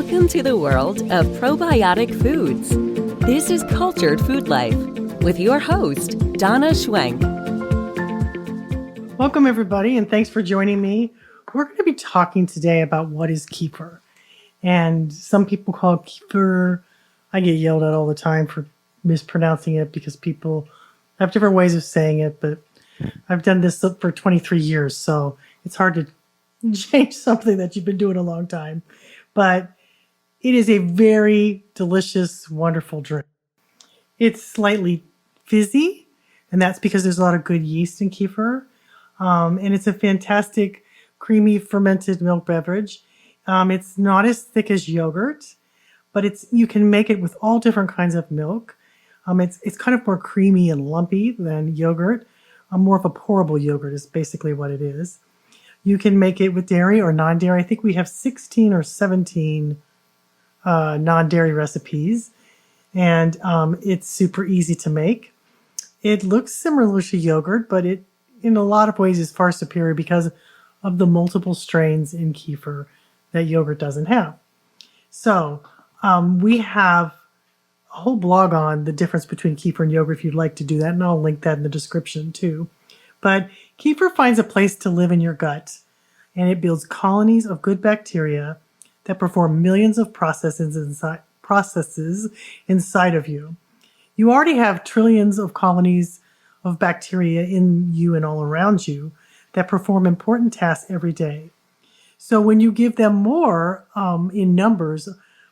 Welcome to the world of probiotic foods. This is Cultured Food Life with your host, Donna Schwenk. Welcome, everybody, and thanks for joining me. We're going to be talking today about what is kefir. And some people call it kefir. I get yelled at all the time for mispronouncing it because people have different ways of saying it, but I've done this for 23 years, so it's hard to change something that you've been doing a long time. But it is a very delicious, wonderful drink. It's slightly fizzy, and that's because there's a lot of good yeast in kefir. And it's a fantastic, creamy, fermented milk beverage. It's not as thick as yogurt, but you can make it with all different kinds of milk. It's kind of more creamy and lumpy than yogurt. More of a pourable yogurt is basically what it is. You can make it with dairy or non-dairy. I think we have 16 or 17 non-dairy recipes, and it's super easy to make. It looks similar to yogurt, but it, in a lot of ways, is far superior because of the multiple strains in kefir that yogurt doesn't have. So we have a whole blog on the difference between kefir and yogurt if you'd like to do that, and I'll link that in the description too. But kefir finds a place to live in your gut, and it builds colonies of good bacteria that perform millions of processes inside of you. You already have trillions of colonies of bacteria in you and all around you that perform important tasks every day. So when you give them more in numbers,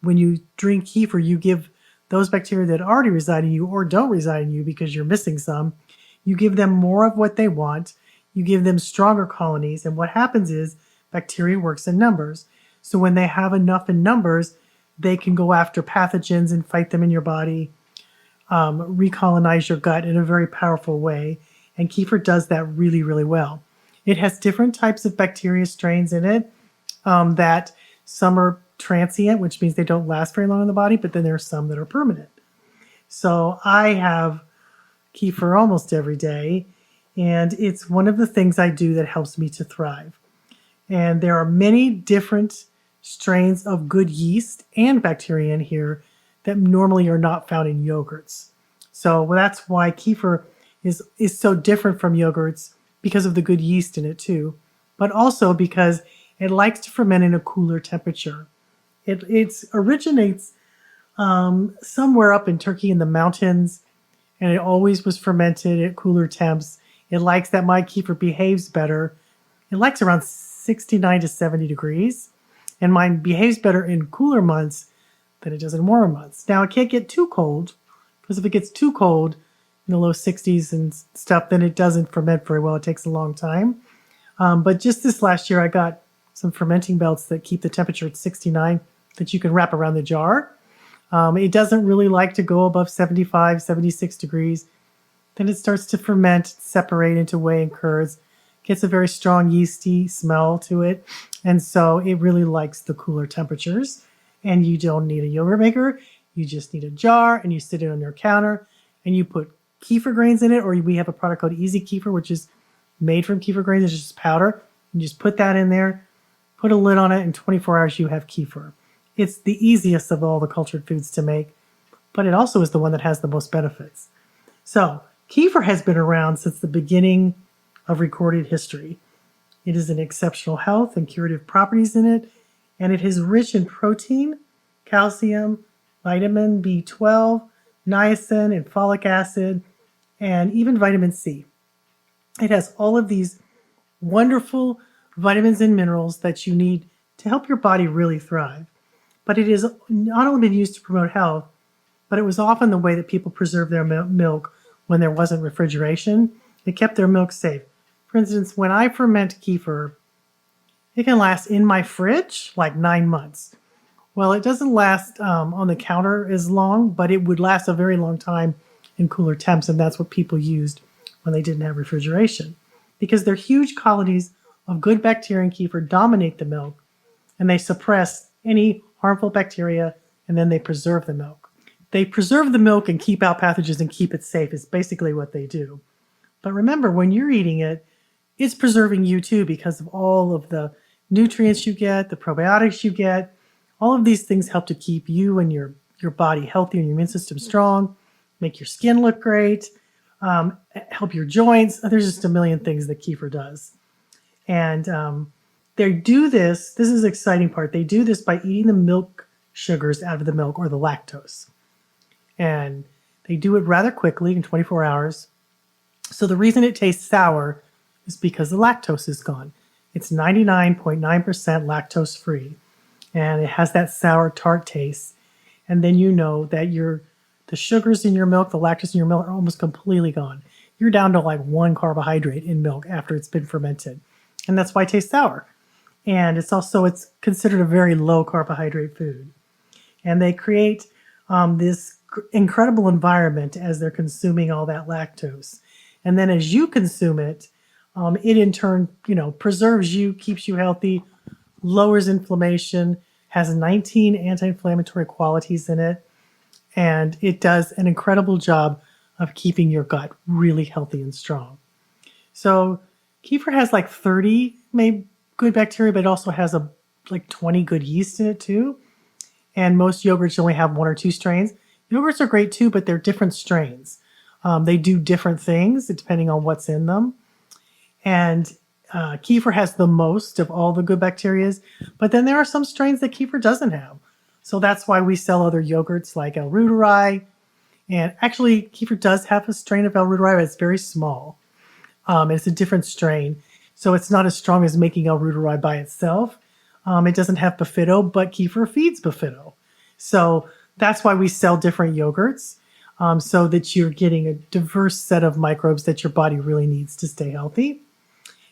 when you drink kefir, you give those bacteria that already reside in you or don't reside in you because you're missing some, you give them more of what they want, you give them stronger colonies, and what happens is bacteria works in numbers. So when they have enough in numbers, they can go after pathogens and fight them in your body, recolonize your gut in a very powerful way, and kefir does that really, really well. It has different types of bacteria strains in it that some are transient, which means they don't last very long in the body, but then there are some that are permanent. So I have kefir almost every day, and it's one of the things I do that helps me to thrive. And there are many different strains of good yeast and bacteria in here that normally are not found in yogurts. So that's why kefir is so different from yogurts, because of the good yeast in it too, but also because it likes to ferment in a cooler temperature. It originates somewhere up in Turkey in the mountains, and it always was fermented at cooler temps. It likes that my kefir behaves better. It likes around 69 to 70 degrees, and mine behaves better in cooler months than it does in warmer months. Now, it can't get too cold, because if it gets too cold in the low 60s and stuff, then it doesn't ferment very well. It takes a long time. But just this last year, I got some fermenting belts that keep the temperature at 69 that you can wrap around the jar. It doesn't really like to go above 75, 76 degrees. Then it starts to ferment, separate into whey and curds, gets a very strong yeasty smell to it. And so it really likes the cooler temperatures. And you don't need a yogurt maker. You just need a jar, and you sit it on your counter, and you put kefir grains in it, or we have a product called Easy Kefir, which is made from kefir grains. It's just powder. You just put that in there, put a lid on it, in 24 hours you have kefir. It's the easiest of all the cultured foods to make, but it also is the one that has the most benefits. So kefir has been around since the beginning of recorded history. It is an exceptional health and curative properties in it, and it is rich in protein, calcium, vitamin B12, niacin, and folic acid, and even vitamin C. It has all of these wonderful vitamins and minerals that you need to help your body really thrive. But it has not only been used to promote health, but it was often the way that people preserved their milk when there wasn't refrigeration. It kept their milk safe. For instance, when I ferment kefir, it can last in my fridge like 9 months. Well, it doesn't last on the counter as long, but it would last a very long time in cooler temps, and that's what people used when they didn't have refrigeration. Because their huge colonies of good bacteria in kefir dominate the milk, and they suppress any harmful bacteria, and then they preserve the milk. They preserve the milk and keep out pathogens and keep it safe is basically what they do. But remember, when you're eating it, it's preserving you too because of all of the nutrients you get, the probiotics you get, All of these things help to keep you and your body healthy and your immune system strong, make your skin look great, help your joints. There's just a million things that kefir does. And they do this. This is the exciting part. They do this by eating the milk sugars out of the milk, or the lactose. And they do it rather quickly, in 24 hours. So the reason it tastes sour is because the lactose is gone. It's 99.9% lactose free, and it has that sour tart taste. And then you know that the sugars in your milk, the lactose in your milk, are almost completely gone. You're down to like one carbohydrate in milk after it's been fermented. And that's why it tastes sour. And it's considered a very low carbohydrate food. And they create this incredible environment as they're consuming all that lactose. And then as you consume it, it in turn, preserves you, keeps you healthy, lowers inflammation, has 19 anti-inflammatory qualities in it, and it does an incredible job of keeping your gut really healthy and strong. So kefir has like 30 maybe good bacteria, but it also has like 20 good yeast in it too. And most yogurts only have one or two strains. Yogurts are great too, but they're different strains. They do different things depending on what's in them. And kefir has the most of all the good bacteria, but then there are some strains that kefir doesn't have. So that's why we sell other yogurts like L. reuteri. And actually, kefir does have a strain of L. reuteri, but it's very small. It's a different strain. So it's not as strong as making L. reuteri by itself. It doesn't have bifido, but kefir feeds bifido. So that's why we sell different yogurts, so that you're getting a diverse set of microbes that your body really needs to stay healthy.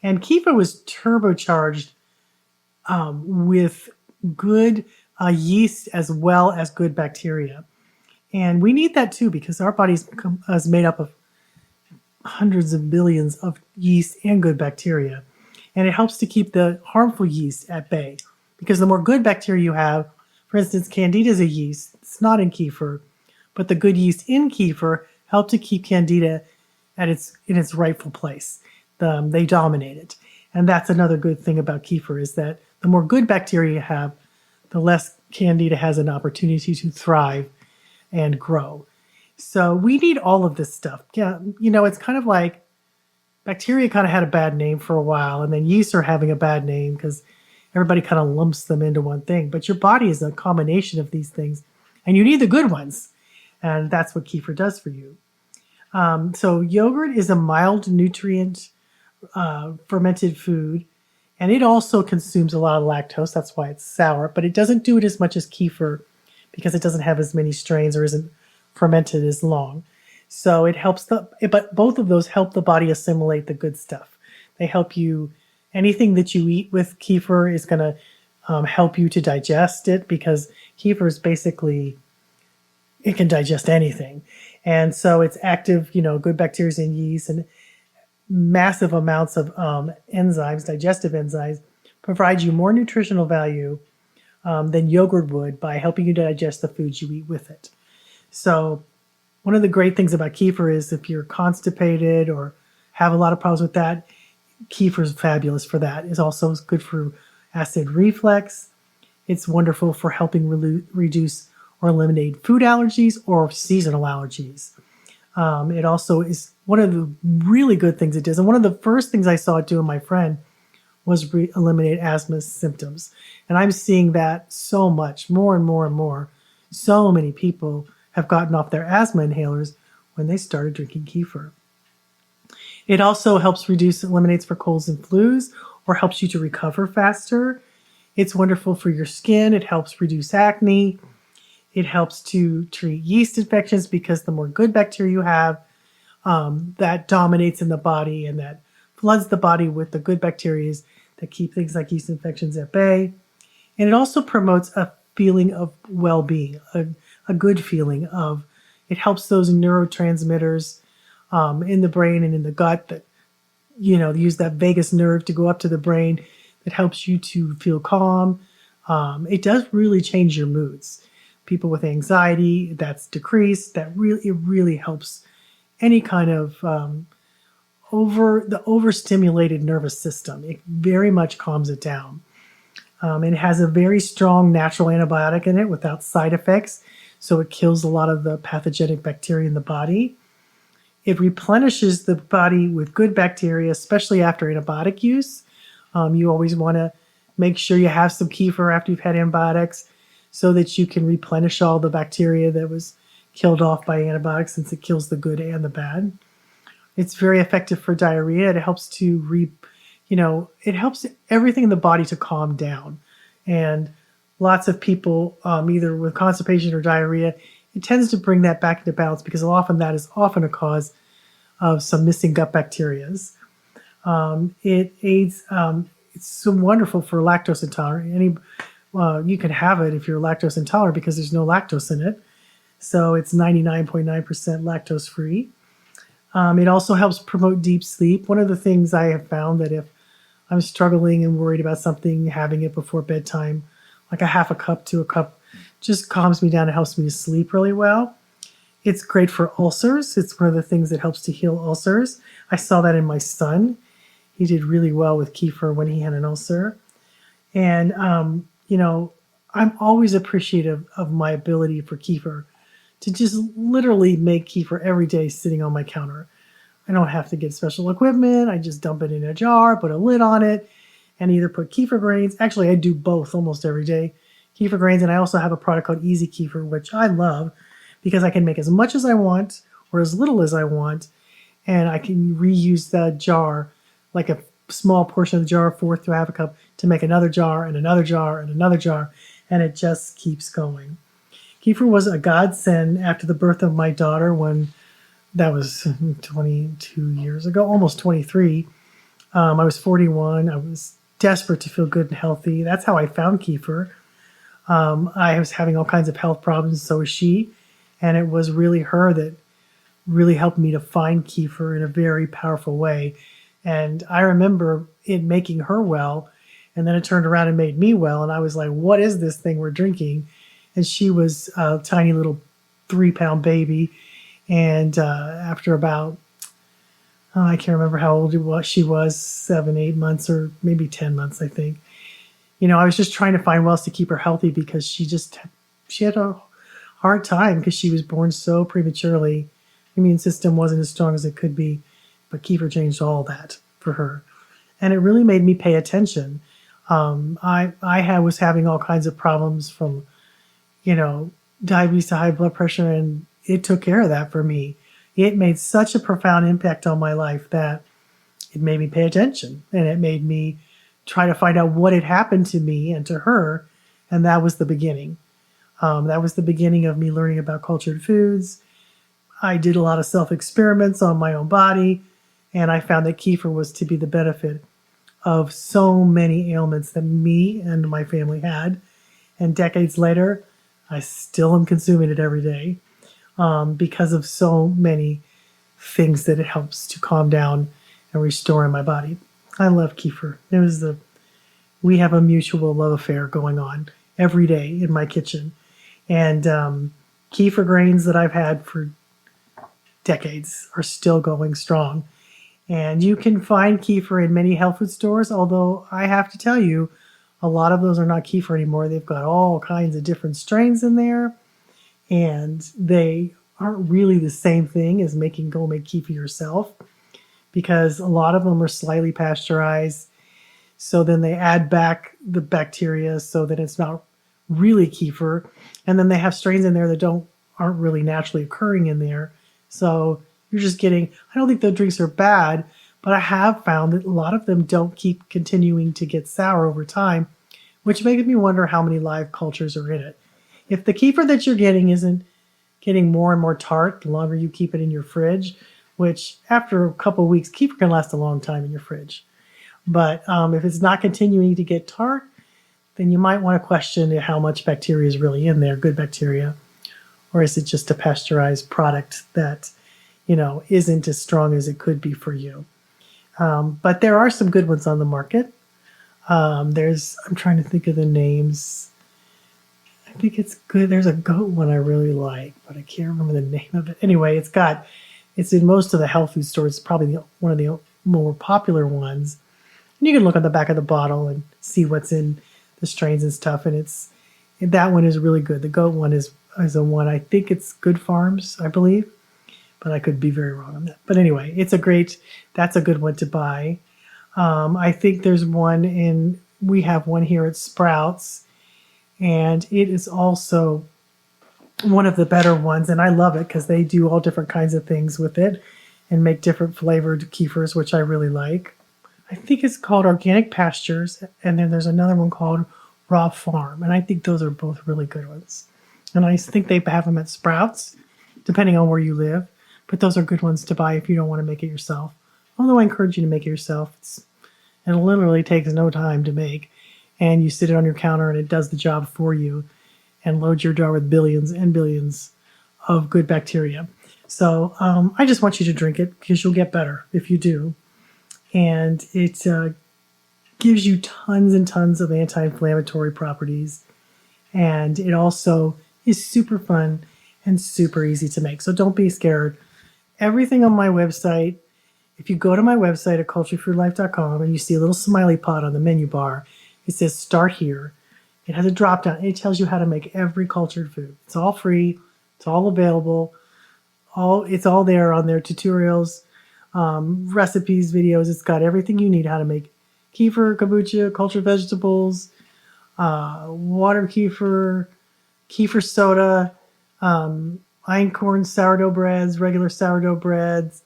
And kefir was turbocharged with good yeast as well as good bacteria. And we need that too, because our body is made up of hundreds of billions of yeast and good bacteria. And it helps to keep the harmful yeast at bay, because the more good bacteria you have, for instance, candida is a yeast. It's not in kefir, but the good yeast in kefir help to keep candida in its rightful place. They dominate it. And that's another good thing about kefir, is that the more good bacteria you have, the less candida has an opportunity to thrive and grow. So we need all of this stuff. Yeah, it's kind of like bacteria kind of had a bad name for a while, and then yeast are having a bad name because everybody kind of lumps them into one thing. But your body is a combination of these things, and you need the good ones. And that's what kefir does for you. So yogurt is a mild nutrient fermented food, and it also consumes a lot of lactose. That's why it's sour, but it doesn't do it as much as kefir because it doesn't have as many strains or isn't fermented as long. So it helps but both of those help the body assimilate the good stuff. They help you, anything that you eat with kefir is going to help you to digest it, because kefir is basically, it can digest anything. And so it's active, good bacteria and yeast, and massive amounts of enzymes, digestive enzymes, provide you more nutritional value than yogurt would by helping you digest the foods you eat with it. So one of the great things about kefir is if you're constipated or have a lot of problems with that, kefir is fabulous for that. It's also good for acid reflux. It's wonderful for helping reduce or eliminate food allergies or seasonal allergies. It also is one of the really good things it does. And one of the first things I saw it do in my friend was eliminate asthma symptoms. And I'm seeing that so much, more and more and more. So many people have gotten off their asthma inhalers when they started drinking kefir. It also helps eliminates for colds and flus, or helps you to recover faster. It's wonderful for your skin. It helps reduce acne. It helps to treat yeast infections, because the more good bacteria you have, that dominates in the body and that floods the body with the good bacteria that keep things like yeast infections at bay. And it also promotes a feeling of well-being, a good feeling of, it helps those neurotransmitters in the brain and in the gut that, use that vagus nerve to go up to the brain, that helps you to feel calm. It does really change your moods. People with anxiety, that's decreased. It really helps any kind of overstimulated nervous system. It very much calms it down. It has a very strong natural antibiotic in it without side effects, so it kills a lot of the pathogenic bacteria in the body. It replenishes the body with good bacteria, especially after antibiotic use. You always want to make sure you have some kefir after you've had antibiotics so that you can replenish all the bacteria that was killed off by antibiotics, since it kills the good and the bad. It's very effective for diarrhea. It helps it helps everything in the body to calm down. And lots of people, either with constipation or diarrhea, it tends to bring that back into balance, because often that is often a cause of some missing gut bacteria. It aids. It's so wonderful for lactose intolerant. You can have it if you're lactose intolerant because there's no lactose in it. So it's 99.9% lactose free. It also helps promote deep sleep. One of the things I have found, that if I'm struggling and worried about something, having it before bedtime, like a half a cup to a cup, just calms me down and helps me to sleep really well. It's great for ulcers. It's one of the things that helps to heal ulcers. I saw that in my son. He did really well with kefir when he had an ulcer. And, I'm always appreciative of my ability for kefir to just literally make kefir every day sitting on my counter. I don't have to get special equipment. I just dump it in a jar, put a lid on it, and either put kefir grains. Actually, I do both almost every day. Kefir grains, and I also have a product called Easy Kefir, which I love because I can make as much as I want or as little as I want, and I can reuse the jar, like a small portion of the jar, a fourth to a half a cup, to make another jar and another jar and another jar, and it just keeps going. Kefir was a godsend after the birth of my daughter, when that was 22 years ago, almost 23. I was 41. I was desperate to feel good and healthy. That's how I found kefir. I was having all kinds of health problems, so was she. And it was really her that really helped me to find kefir in a very powerful way. And I remember it making her well, and then it turned around and made me well. And I was like, what is this thing we're drinking? And she was a tiny little 3-pound baby. And after about, I can't remember how old she was, 7, 8 months, or maybe 10 months, I think. I was just trying to find ways to keep her healthy, because she had a hard time because she was born so prematurely. Immune system wasn't as strong as it could be, but kefir changed all that for her. And it really made me pay attention. I was having all kinds of problems, from, diabetes to high blood pressure, and it took care of that for me. It made such a profound impact on my life that it made me pay attention, and it made me try to find out what had happened to me and to her. And that was the beginning. That was the beginning of me learning about cultured foods. I did a lot of self-experiments on my own body, and I found that kefir was to be the benefit of so many ailments that me and my family had. And decades later, I still am consuming it every day, because of so many things that it helps to calm down and restore in my body. I love kefir. We have a mutual love affair going on every day in my kitchen. And kefir grains that I've had for decades are still going strong. And you can find kefir in many health food stores, although I have to tell you, a lot of those are not kefir anymore. They've got all kinds of different strains in there, and they aren't really the same thing as make kefir yourself, because a lot of them are slightly pasteurized. So then they add back the bacteria so that it's not really kefir. And then they have strains in there that aren't really naturally occurring in there. So you're just getting, I don't think the drinks are bad, but I have found that a lot of them don't keep continuing to get sour over time, which makes me wonder how many live cultures are in it. If the kefir that you're getting isn't getting more and more tart the longer you keep it in your fridge, which after a couple of weeks, kefir can last a long time in your fridge. But if it's not continuing to get tart, then you might want to question how much bacteria is really in there, good bacteria, or is it just a pasteurized product that, isn't as strong as it could be for you. But there are some good ones on the market. I'm trying to think of the names. I think it's good. There's a goat one I really like, but I can't remember the name of it. Anyway, it's in most of the health food stores. It's probably one of the more popular ones. And you can look on the back of the bottle and see what's in the strains and stuff, and that one is really good. The goat one is a one, I think it's Good Farms, I believe, but I could be very wrong on that. But anyway, that's a good one to buy. I think there's we have one here at Sprouts, and it is also one of the better ones, and I love it because they do all different kinds of things with it and make different flavored kefirs, which I really like. I think it's called Organic Pastures, and then there's another one called Raw Farm, and I think those are both really good ones. And I think they have them at Sprouts, depending on where you live, but those are good ones to buy if you don't want to make it yourself. Although I encourage you to make it yourself. It literally takes no time to make, and you sit it on your counter and it does the job for you and loads your jar with billions and billions of good bacteria. So I just want you to drink it because you'll get better if you do. And it gives you tons and tons of anti-inflammatory properties. And it also is super fun and super easy to make. So don't be scared. Everything on my website, if you go to my website at culturedfoodlife.com and you see a little smiley pot on the menu bar, it says start here. It has a drop down. It tells you how to make every cultured food. It's all free. It's all available. It's all there on their tutorials, recipes, videos. It's got everything you need how to make kefir, kombucha, cultured vegetables, water kefir, kefir soda, einkorn sourdough breads, regular sourdough breads,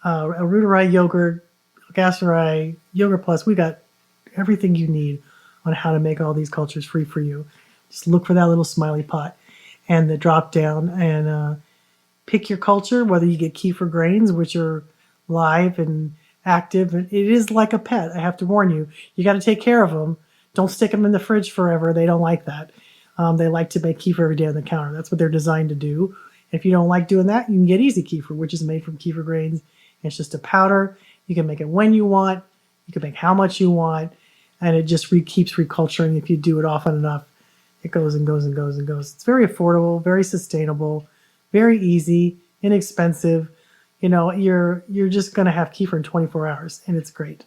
Arutarai yogurt, Gasurai, Yogurt Plus. We got everything you need on how to make all these cultures free for you. Just look for that little smiley pot and the drop down and pick your culture, whether you get kefir grains, which are live and active. And it is like a pet. I have to warn you, you got to take care of them. Don't stick them in the fridge forever. They don't like that. They like to make kefir every day on the counter. That's what they're designed to do. If you don't like doing that, you can get easy kefir, which is made from kefir grains. It's just a powder. You can make it when you want. You can make how much you want. And it just keeps reculturing. If you do it often enough, it goes and goes and goes and goes. It's very affordable, very sustainable, very easy, inexpensive. You know, you're just going to have kefir in 24 hours, and it's great.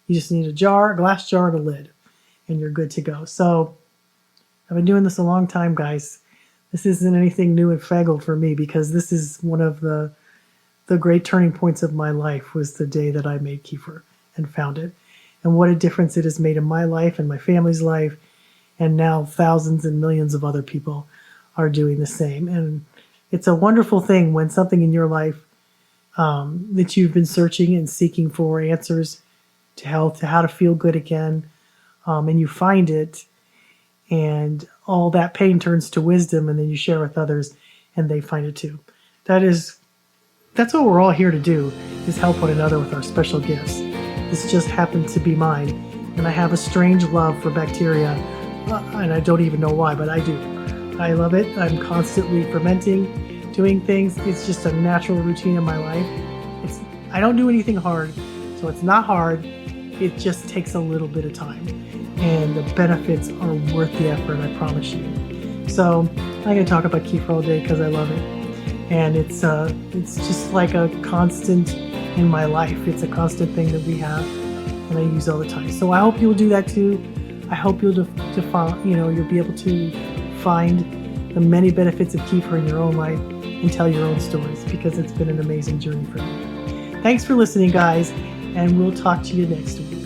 You just need a glass jar, and a lid, and you're good to go. So I've been doing this a long time, guys. This isn't anything new and fangled for me because this is one of the great turning points of my life was the day that I made kefir and found it. And what a difference it has made in my life and my family's life. And now thousands and millions of other people are doing the same. And it's a wonderful thing when something in your life that you've been searching and seeking for answers to health, to how to feel good again, and you find it, and all that pain turns to wisdom, and then you share with others, and they find it too. That's what we're all here to do, is help one another with our special gifts. This just happened to be mine, and I have a strange love for bacteria, and I don't even know why, but I do. I love it. I'm constantly fermenting, doing things. It's just a natural routine in my life. I don't do anything hard, so it's not hard. It just takes a little bit of time, and the benefits are worth the effort, I promise you. So I'm going to talk about kefir all day because I love it. And it's just like a constant in my life. It's a constant thing that we have and I use all the time. So I hope you'll do that too. I hope you'll you'll be able to find the many benefits of kefir in your own life and tell your own stories because it's been an amazing journey for me. Thanks for listening, guys, and we'll talk to you next week.